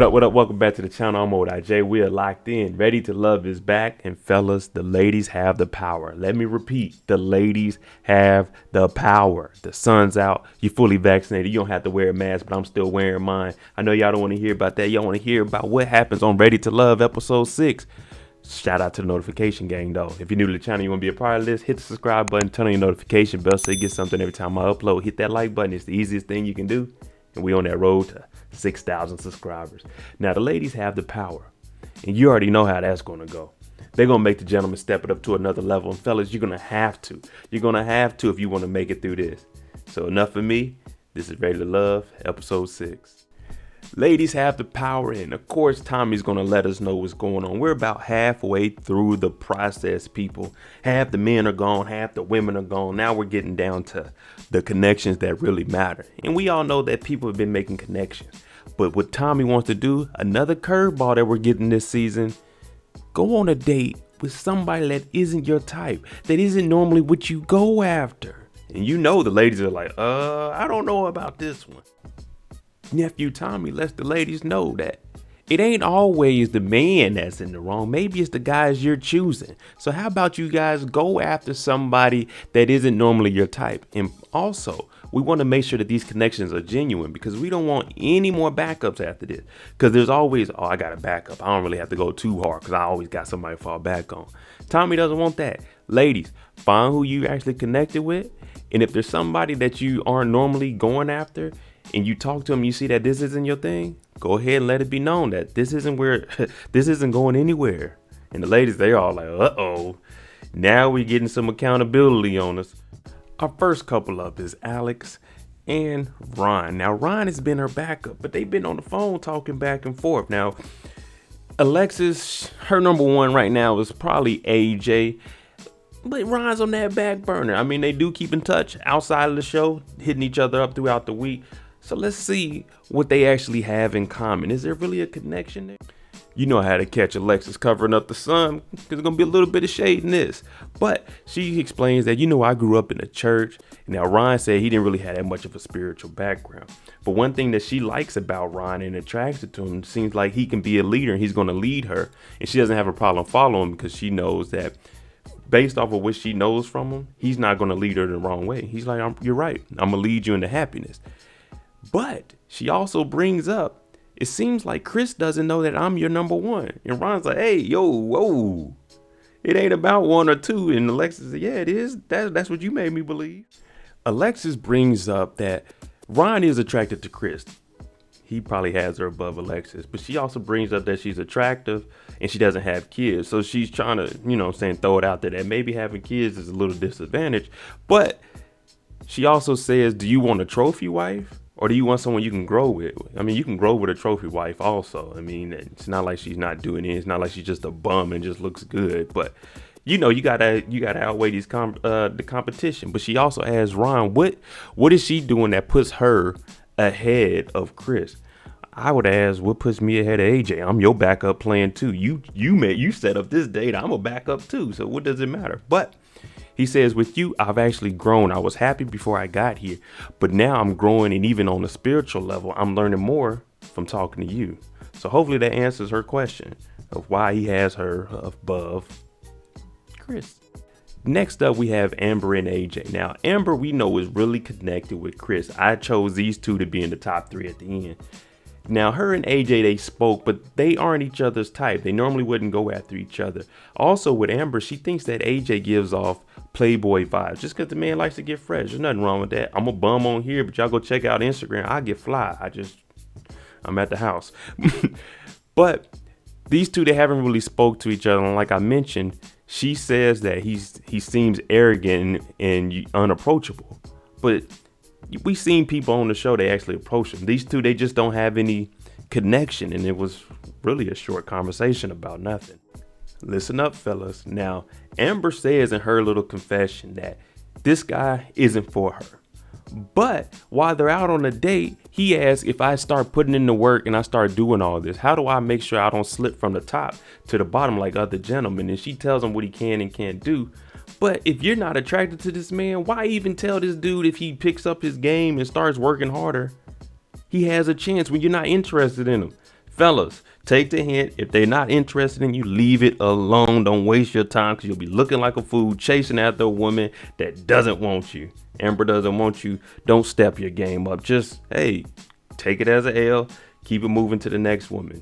What up? Welcome back to the channel. I'm Old IJ. We are locked in. Ready to Love is back. And fellas, the ladies have the power. Let me repeat. The ladies have the power. The sun's out. You're fully vaccinated. You don't have to wear a mask, but I'm still wearing mine. I know y'all don't want to hear about that. Y'all want to hear about what happens on Ready to Love episode 6. Shout out to the notification gang, though. If you're new to the channel, you want to be a part of this, hit the subscribe button, turn on your notification bell so you get something every time I upload. Hit that like button. It's the easiest thing you can do. And we on that road to 6,000 subscribers. Now, the ladies have the power. And you already know how that's going to go. They're going to make the gentleman step it up to another level. And fellas, you're going to have to. You're going to have to if you want to make it through this. So enough for me. This is Ready to Love, episode 6. Ladies have the power, and of course Tommy's gonna let us know what's going on. We're about halfway through the process, people. Half the men are gone, half the women are gone. Now we're getting down to the connections that really matter. And we all know that people have been making connections. But what Tommy wants to do, another curveball that we're getting this season, go on a date with somebody that isn't your type, that isn't normally what you go after. And you know the ladies are like, I don't know about this one. Nephew Tommy lets the ladies know that it ain't always the man that's in the wrong. Maybe it's the guys you're choosing. So how about you guys go after somebody that isn't normally your type? And also, we want to make sure that these connections are genuine because we don't want any more backups after this. Because there's always, I got a backup. I don't really have to go too hard because I always got somebody to fall back on. Tommy doesn't want that. Ladies, find who you actually connected with. And if there's somebody that you aren't normally going after, and you talk to them, you see that this isn't your thing, go ahead and let it be known that this isn't going anywhere. And the ladies, they all like, uh-oh, now we're getting some accountability on us. Our first couple up is Alex and Ron. Now, Ron has been her backup, but they've been on the phone talking back and forth. Now, Alexis, her number one right now is probably AJ. But Ron's on that back burner. I mean, they do keep in touch outside of the show, hitting each other up throughout the week. So let's see what they actually have in common. Is there really a connection there? You know how to catch Alexis covering up the sun because there's going to be a little bit of shade in this. But she explains that, I grew up in the church. Now, Ron said he didn't really have that much of a spiritual background. But one thing that she likes about Ron and attracted to him, seems like he can be a leader and he's going to lead her. And she doesn't have a problem following him because she knows that based off of what she knows from him, he's not going to lead her the wrong way. He's like, you're right. I'm going to lead you into happiness. But she also brings up, it seems like Chris doesn't know that I'm your number one. And Ron's like, hey, whoa, it ain't about one or two. And Alexis said, yeah, it is. That's what you made me believe. Alexis brings up that Ron is attracted to Chris. He probably has her above Alexis. But she also brings up that she's attractive and she doesn't have kids. So she's trying to, throw it out there that maybe having kids is a little disadvantage. But she also says, do you want a trophy wife? Or do you want someone you can grow with? I mean, you can grow with a trophy wife also. I mean, it's not like she's not doing it. It's not like she's just a bum and just looks good. But, you gotta outweigh the competition. But she also asks Ron, what is she doing that puts her ahead of Chris? I would ask, what puts me ahead of AJ? I'm your backup plan too. You set up this date. I'm a backup too. So what does it matter? But he says, with you, I've actually grown. I was happy before I got here, but now I'm growing. And even on a spiritual level, I'm learning more from talking to you. So hopefully that answers her question of why he has her above Chris. Next up, we have Amber and AJ. Now, Amber, we know, is really connected with Chris. I chose these two to be in the top 3 at the end. Now, her and AJ, they spoke, but they aren't each other's type. They normally wouldn't go after each other. Also, with Amber, she thinks that AJ gives off playboy vibes just because the man likes to get fresh. There's nothing wrong with that. I'm a bum on here, but y'all go check out Instagram. I get fly. I'm at the house. But these two, they haven't really spoke to each other. And like I mentioned, she says that he seems arrogant and unapproachable. But we've seen people on the show, they actually approach him. These two, they just don't have any connection. And it was really a short conversation about nothing. Listen up, fellas. Now, Amber says in her little confession that this guy isn't for her. But while they're out on a date, he asks, if I start putting in the work and I start doing all this, how do I make sure I don't slip from the top to the bottom like other gentlemen? And she tells him what he can and can't do. But if you're not attracted to this man, why even tell this dude if he picks up his game and starts working harder, he has a chance when you're not interested in him? Fellas, take the hint. If they're not interested in you, leave it alone. Don't waste your time, because you'll be looking like a fool chasing after a woman that doesn't want you. Amber doesn't want you. Don't step your game up. Just, hey, take it as a L. Keep it moving to the next woman.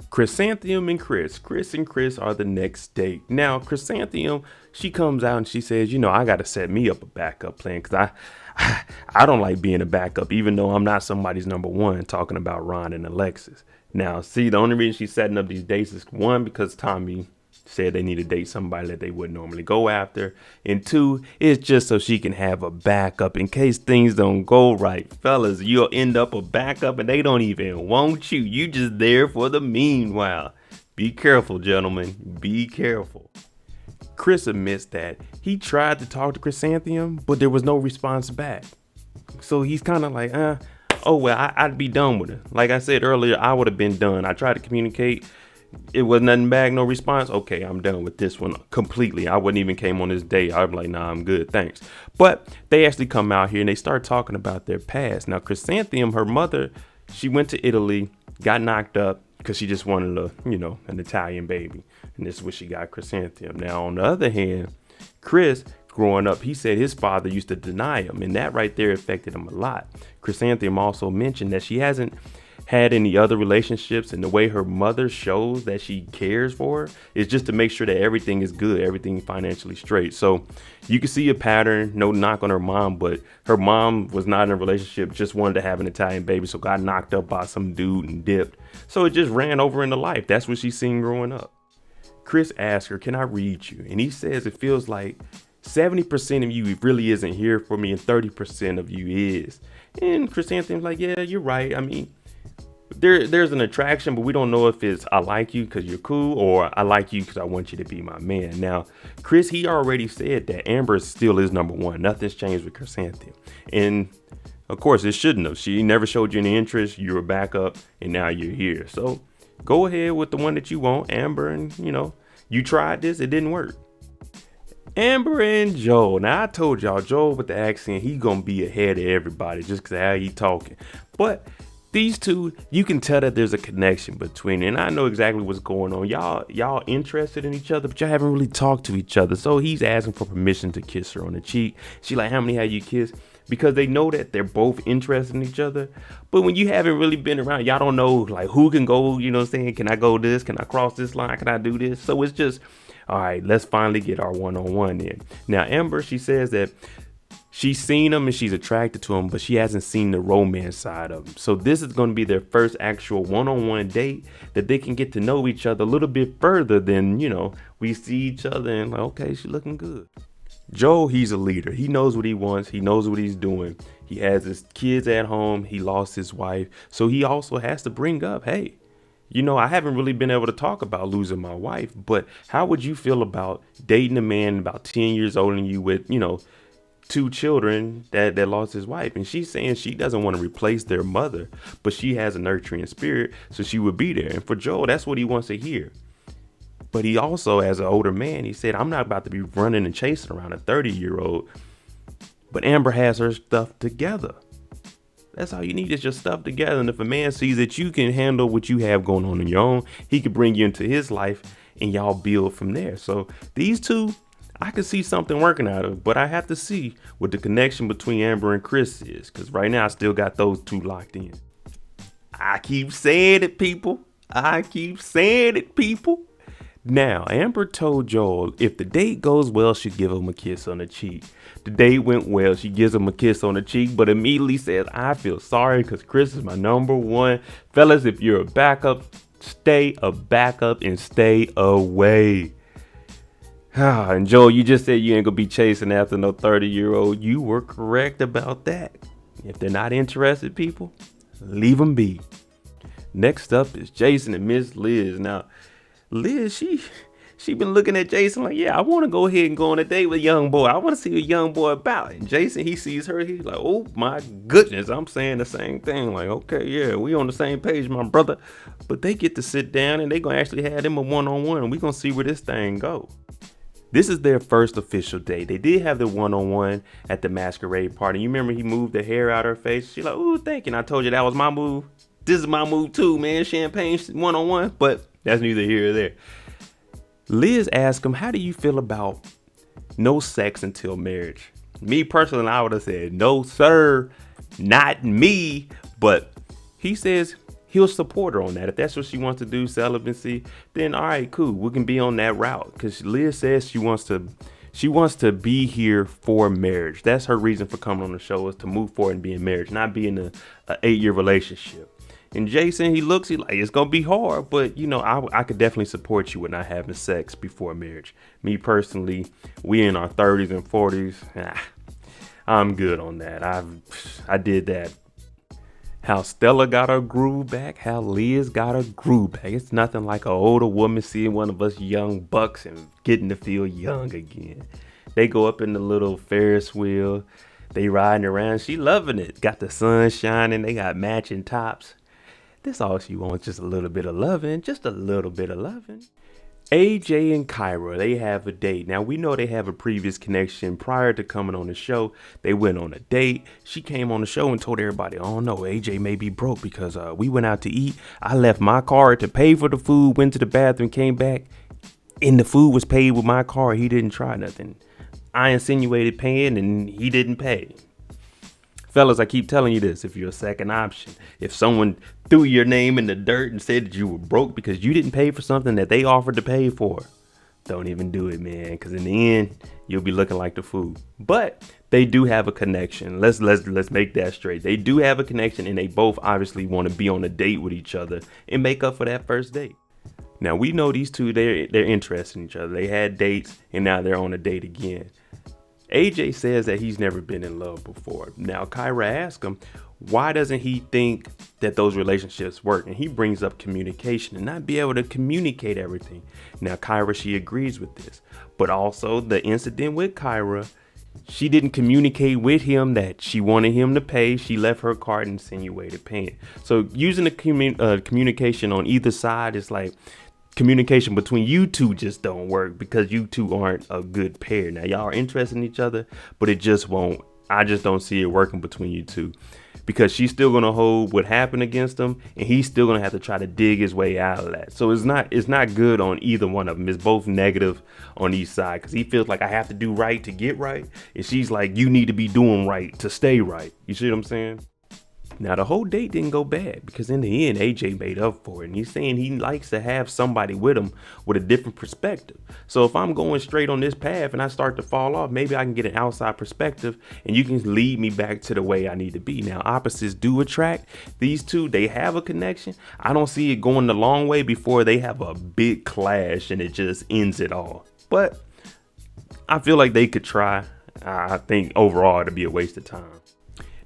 Chrysanthemum and Chris. Chris and Chris are the next date. Now, Chrysanthemum, she comes out and she says, I got to set me up a backup plan, because I don't like being a backup, even though I'm not somebody's number one, talking about Ron and Alexis. Now, see, the only reason she's setting up these dates is, one, because Tommy said they need to date somebody that they wouldn't normally go after. And two, it's just so she can have a backup in case things don't go right. Fellas, you'll end up a backup and they don't even want you. You just there for the meanwhile. Be careful, gentlemen. Be careful. Chris admits that he tried to talk to Chrysanthemum, but there was no response back. So he's kind of like, oh, well, I'd be done with it. Like I said earlier, I would have been done. I tried to communicate. It was nothing back, no response. Okay, I'm done with this one completely. I wouldn't even came on this date. I'd be like, nah, I'm good, thanks. But they actually come out here and they start talking about their past. Now, Chrysanthemum, her mother, she went to Italy, got knocked up because she just wanted an Italian baby. And this is what she got, Chrysanthemum. Now, on the other hand, Chris, growing up, he said his father used to deny him, and that right there affected him a lot. Chrysanthemum also mentioned that she hasn't had any other relationships, and the way her mother shows that she cares for her is just to make sure that everything is good, everything financially straight. So you can see a pattern. No knock on her mom, but her mom was not in a relationship, just wanted to have an Italian baby, so got knocked up by some dude and dipped. So it just ran over into life. That's what she's seen growing up. Chris asked her, can I read you? And he says it feels like 70% of you really isn't here for me and 30% of you is. And Chrysanthemum's like, yeah, you're right. I mean, there's an attraction, but we don't know if it's I like you because you're cool or I like you because I want you to be my man. Now, Chris, he already said that Amber still is number one. Nothing's changed with Chrysanthemum. And of course, it shouldn't have. She never showed you any interest. You were back up and now you're here. So go ahead with the one that you want, Amber. And, you tried this. It didn't work. Amber and Joel. Now, I told y'all, Joel with the accent, he gonna be ahead of everybody just because of how he talking. But these two, you can tell that there's a connection between, and I know exactly what's going on. Y'all interested in each other, but y'all haven't really talked to each other. So he's asking for permission to kiss her on the cheek. She like, how many have you kissed? Because they know that they're both interested in each other. But when you haven't really been around, y'all don't know like who can go, can I go this? Can I cross this line? Can I do this? So it's just, all right, let's finally get our one-on-one in. Now, Amber, she says that she's seen him and she's attracted to him, but she hasn't seen the romance side of him. So this is going to be their first actual one-on-one date that they can get to know each other a little bit further than, we see each other and like, okay, she's looking good. Joel, he's a leader. He knows what he wants. He knows what he's doing. He has his kids at home. He lost his wife. So he also has to bring up, hey, I haven't really been able to talk about losing my wife, but how would you feel about dating a man about 10 years older than you with, 2 children that lost his wife? And she's saying she doesn't want to replace their mother, but she has a nurturing spirit, so she would be there. And for Joel, that's what he wants to hear. But he also, as an older man, he said, I'm not about to be running and chasing around a 30-year-old. But Amber has her stuff together. That's all you need is your stuff together. And if a man sees that you can handle what you have going on your own, he could bring you into his life and y'all build from there. So these two, I can see something working out of, but I have to see what the connection between Amber and Chris is, because right now I still got those two locked in. I keep saying it, people. Now, Amber told Joel if the date goes well, she'd give him a kiss on the cheek. The date went well. She gives him a kiss on the cheek, but immediately says, I feel sorry because Chris is my number one. Fellas, if you're a backup, stay a backup and stay away. And Joel, you just said you ain't gonna be chasing after no 30-year-old. You were correct about that. If they're not interested, people, leave them be. Next up is Jason and Miss Liz. Now, Liz, she been looking at Jason like, yeah, I want to go ahead and go on a date with young boy. I want to see a young boy about. And Jason, he sees her. He's like, oh my goodness. I'm saying the same thing. Like, okay, yeah, we on the same page, my brother. But they get to sit down and they gonna actually have them a one-on-one. And we gonna see where this thing go. This is their first official date. They did have the one-on-one at the masquerade party. You remember he moved the hair out of her face. She like, ooh, thank you. And I told you that was my move. This is my move too, man. Champagne one-on-one, but that's neither here or there. Liz asked him, how do you feel about no sex until marriage? Me personally, I would have said, no, sir, not me. But he says he'll support her on that. If that's what she wants to do, celibacy, then all right, cool. We can be on that route. Because Liz says she wants to be here for marriage. That's her reason for coming on the show, is to move forward and be in marriage, not be in a 8-year relationship. And Jason, he's like, it's going to be hard, but I could definitely support you with not having sex before marriage. Me personally, we in our 30s and 40s. I'm good on that. I did that. How Stella got her groove back, how Liz got her groove back. It's nothing like an older woman seeing one of us young bucks and getting to feel young again. They go up in the little Ferris wheel. They riding around. She loving it. Got the sun shining. They got matching tops. This all she wants, just a little bit of loving. Just a little bit of loving. AJ and Kyra, they have a date. Now, we know they have a previous connection. Prior to coming on the show, they went on a date. She came on the show and told everybody, oh no, AJ may be broke because we went out to eat. I left my card to pay for the food, went to the bathroom, came back, and the food was paid with my card. He didn't try nothing. I insinuated paying and he didn't pay. Fellas, I keep telling you this, if you're a second option, if someone threw your name in the dirt and said that you were broke because you didn't pay for something that they offered to pay for, don't even do it, man, because in the end, you'll be looking like the fool. But they do have a connection. Let's make that straight. They do have a connection, and they both obviously want to be on a date with each other and make up for that first date. Now, we know these two, they're interested in each other. They had dates, and now they're on a date again. AJ says that he's never been in love before. Now, Kyra asks him, why doesn't he think that those relationships work? And he brings up communication and not be able to communicate everything. Now, Kyra, she agrees with this. But also the incident with Kyra, she didn't communicate with him that she wanted him to pay. She left her card and insinuated paying. So using the communication on either side is like, communication between you two just don't work because you two aren't a good pair. Now, y'all are interested in each other, but it just won't. I just don't see it working between you two because she's still going to hold what happened against him and he's still going to have to try to dig his way out of that. So it's not good on either one of them. It's both negative on each side because he feels like I have to do right to get right. And she's like, you need to be doing right to stay right. You see what I'm saying? Now, the whole date didn't go bad because in the end, AJ made up for it. And he's saying he likes to have somebody with him with a different perspective. So if I'm going straight on this path and I start to fall off, maybe I can get an outside perspective and you can lead me back to the way I need to be. Now, opposites do attract. These two, they have a connection. I don't see it going the long way before they have a big clash and it just ends it all. But I feel like they could try. I think overall it'd be a waste of time.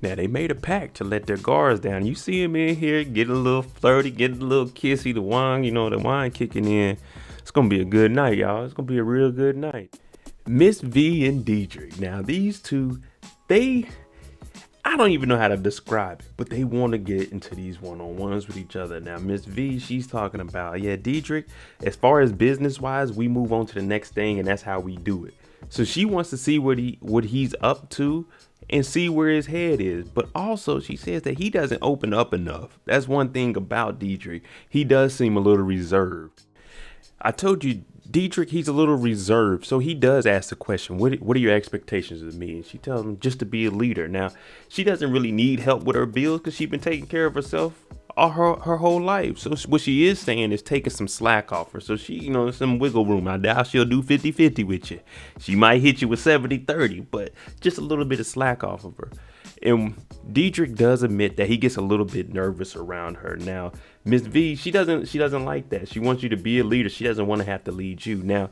Now, they made a pact to let their guards down. You see him in here, getting a little flirty, getting a little kissy, the wine kicking in. It's going to be a good night, y'all. It's going to be a real good night. Miss V and Dietrich. Now, these two, I don't even know how to describe it, but they want to get into these one-on-ones with each other. Now, Miss V, she's talking about, Dietrich, as far as business-wise, we move on to the next thing, and that's how we do it. So she wants to see what he's up to and see where his head is. But also she says that he doesn't open up enough. That's one thing about Dietrich. He does seem a little reserved. I told you, Dietrich, he's a little reserved. So he does ask the question, what are your expectations of me? And she tells him just to be a leader. Now, she doesn't really need help with her bills because she's been taking care of herself her whole life. So what she is saying is taking some slack off her. So she, some wiggle room. I doubt she'll do 50-50 with you. She might hit you with 70-30, but just a little bit of slack off of her. And Dietrich does admit that he gets a little bit nervous around her. Now, Miss V, she doesn't like that. She wants you to be a leader. She doesn't want to have to lead you. Now,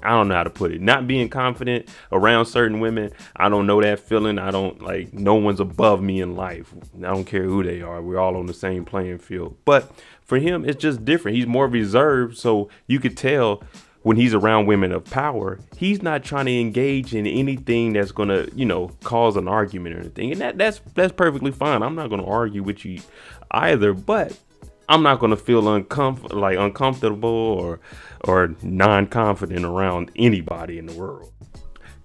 I don't know how to put it. Not being confident around certain women. I don't know that feeling. I don't no one's above me in life. I don't care who they are. We're all on the same playing field. But for him, it's just different. He's more reserved. So you could tell when he's around women of power, he's not trying to engage in anything that's going to, cause an argument or anything. And that's perfectly fine. I'm not going to argue with you either, but I'm not going to feel uncomfortable or non-confident around anybody in the world.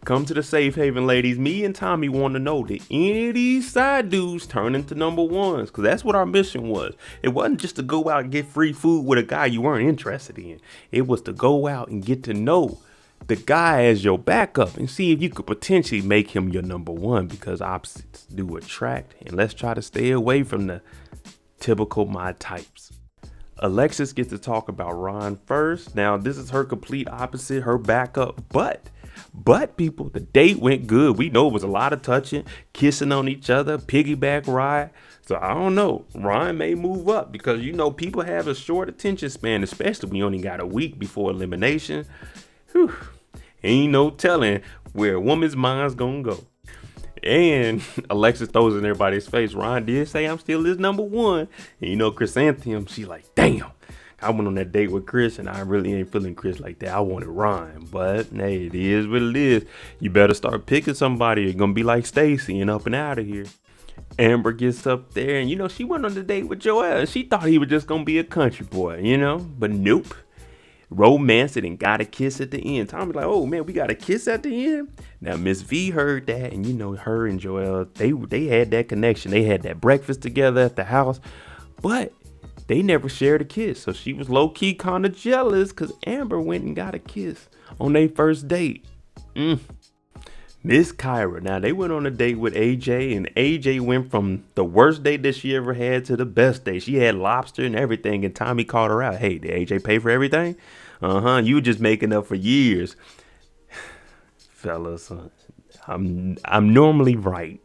Come to the safe haven, ladies. Me and Tommy want to know, did any of these side dudes turn into number ones? Because that's what our mission was. It wasn't just to go out and get free food with a guy you weren't interested in. It was to go out and get to know the guy as your backup and see if you could potentially make him your number one, because opposites do attract. And let's try to stay away from the typical my types. Alexis gets to talk about Ron first. Now, this is her complete opposite, her backup, but people, the date went good. We know it was a lot of touching, kissing on each other, piggyback ride. So I don't know, Ron may move up, because you know people have a short attention span, especially when you only got a week before elimination. Whew. Ain't no telling where a woman's mind's gonna go. And Alexis throws in everybody's face, Ron did say I'm still his number one. And you know, Chrysanthemum, she like, damn, I went on that date with Chris and I really ain't feeling Chris like that. I wanted Ron, but hey, it is what it is. You better start picking somebody. You're gonna be like Stacy and up and out of here. Amber gets up there and you know, she went on the date with Joel. She thought he was just gonna be a country boy, you know, but nope. Romance it and got a kiss at the end. Tommy's like, oh man, we got a kiss at the end. Now Miss V heard that, and you know, her and Joel, they had that connection. They had that breakfast together at the house, but they never shared a kiss. So she was low key kind of jealous because Amber went and got a kiss on their first date. Miss Kyra. Now they went on a date with AJ, and AJ went from the worst date that she ever had to the best date. She had lobster and everything, and Tommy called her out. Hey, did AJ pay for everything? You were just making up for years. Fellas, I'm normally right.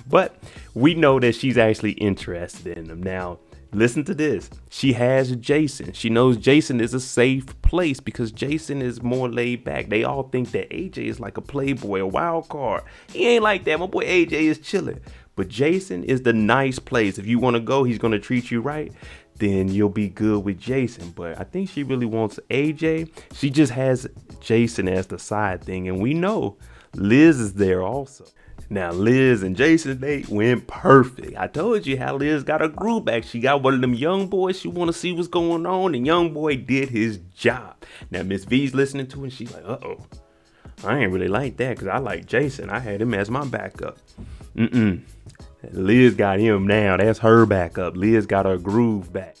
But we know that she's actually interested in him. Now, listen to this. She has Jason. She knows Jason is a safe place because Jason is more laid back. They all think that AJ is like a playboy, a wild card. He ain't like that. My boy AJ is chilling. But Jason is the nice place. If you want to go, he's going to treat you right. Then you'll be good with Jason. But I think she really wants AJ. She just has Jason as the side thing. And we know Liz is there also. Now, Liz and Jason's date went perfect. I told you how Liz got a groove back. She got one of them young boys. She want to see what's going on. And young boy did his job. Now, Miss V's listening to it. And she's like, uh-oh. I ain't really like that because I like Jason. I had him as my backup. Liz got him now. That's her backup. Liz got her groove back.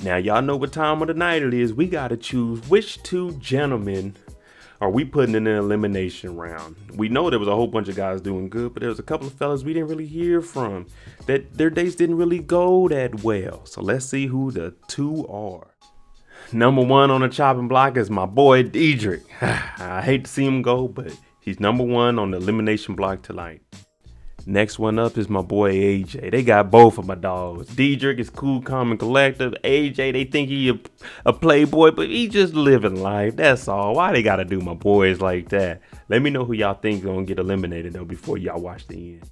Now, y'all know what time of the night it is. We got to choose which two gentlemen are we putting in an elimination round. We know there was a whole bunch of guys doing good, but there was a couple of fellas we didn't really hear from. That their dates didn't really go that well. So let's see who the two are. Number one on the chopping block is my boy Dietrich. I hate to see him go, but he's number one on the elimination block tonight. Next one up is my boy AJ. They got both of my dogs. Dietrich is cool, calm, and collective. AJ, they think he a playboy, but he just living life. That's all. Why they gotta do my boys like that? Let me know who y'all think gonna get eliminated though before y'all watch the end.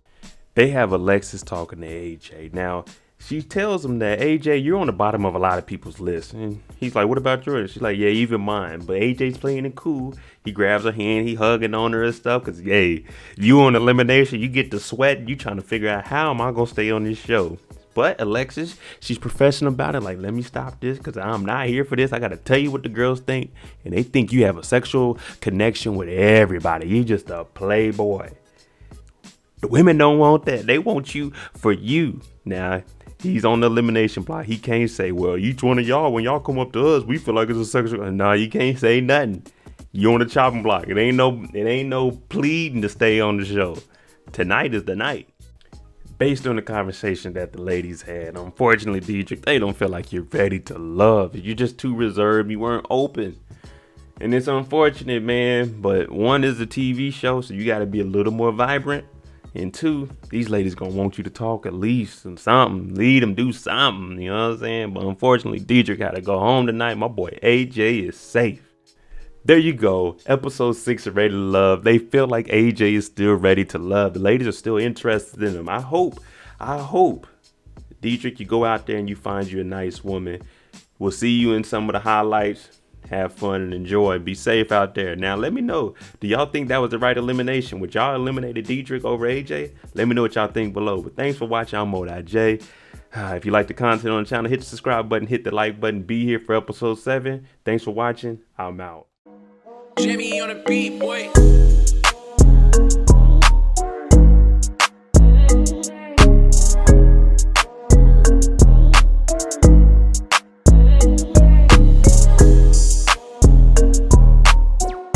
They have Alexis talking to AJ. Now, she tells him that, AJ, you're on the bottom of a lot of people's list. And he's like, what about yours? She's like, yeah, even mine. But AJ's playing it cool. He grabs her hand. He hugging on her and stuff. Because, hey, you on elimination. You get to sweat. You trying to figure out how am I going to stay on this show. But Alexis, she's professional about it. Like, let me stop this because I'm not here for this. I got to tell you what the girls think. And they think you have a sexual connection with everybody. You just a playboy. The women don't want that. They want you for you. Now, he's on the elimination block. He can't say, well, each one of y'all, when y'all come up to us, we feel like it's a sexual. No, you can't say nothing. You on the chopping block. It ain't no pleading to stay on the show. Tonight is the night. Based on the conversation that the ladies had, unfortunately, Dietrich, they don't feel like you're ready to love. You're just too reserved. You weren't open. And it's unfortunate, man. But one is a TV show, so you got to be a little more vibrant. And two, these ladies gonna want you to talk at least and something. Lead them, do something. You know what I'm saying? But unfortunately, Dietrich had to go home tonight. My boy AJ is safe. There you go. Episode 6 of Ready to Love. They feel like AJ is still ready to love. The ladies are still interested in him. I hope, Dietrich, you go out there and you find you a nice woman. We'll see you in some of the highlights. Have fun and enjoy. Be safe out there. Now, let me know. Do y'all think that was the right elimination? Would y'all eliminate Dietrich over AJ? Let me know what y'all think below. But thanks for watching. I'm Mo.J. If you like the content on the channel, hit the subscribe button, hit the like button. Be here for episode 7. Thanks for watching. I'm out. Jimmy on the beat, boy.